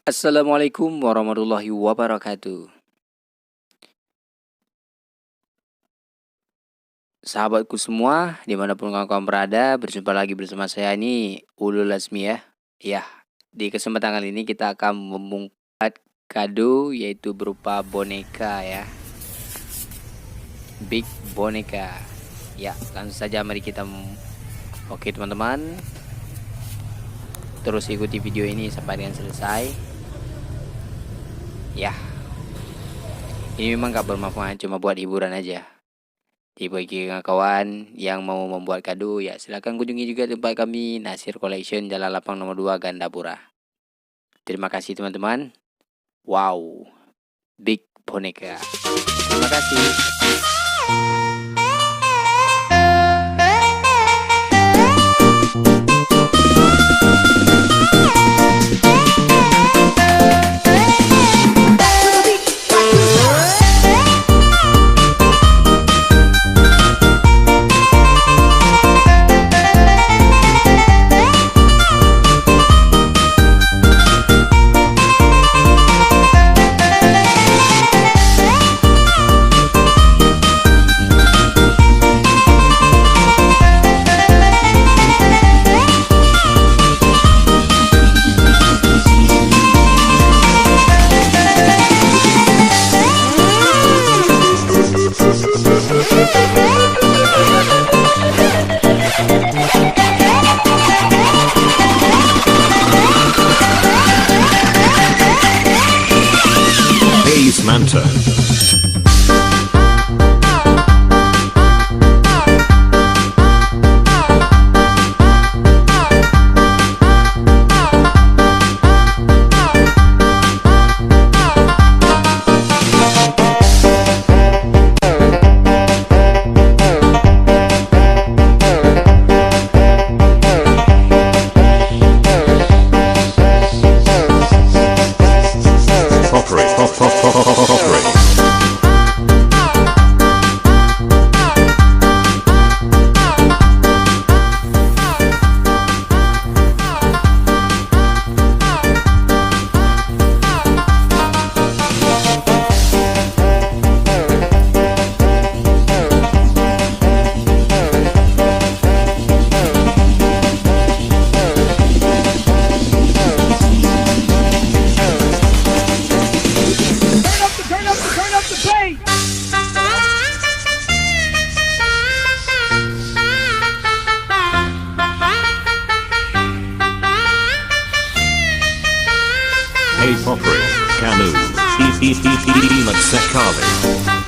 Assalamualaikum warahmatullahi wabarakatuh. Sahabatku semua, dimanapun kawan-kawan berada, berjumpa lagi bersama saya ini, Ulul Azmi ya. Ya, di kesempatan kali ini kita akan membuat kado yaitu berupa boneka ya. Big boneka. Ya, langsung saja mari kita Oke teman-teman, terus ikuti video ini sampai dengan selesai. Ya, ini memang gak bermanfaat, cuma buat hiburan aja. Jadi bagi kawan yang mau membuat kado ya silahkan kunjungi juga tempat kami, Nasir Collection, Jalan Lapang nomor 2 Gandapura. Terima kasih teman-teman. Wow, big boneka. Terima kasih. Manta. Hey Poppery, Canu, Emat Sekali.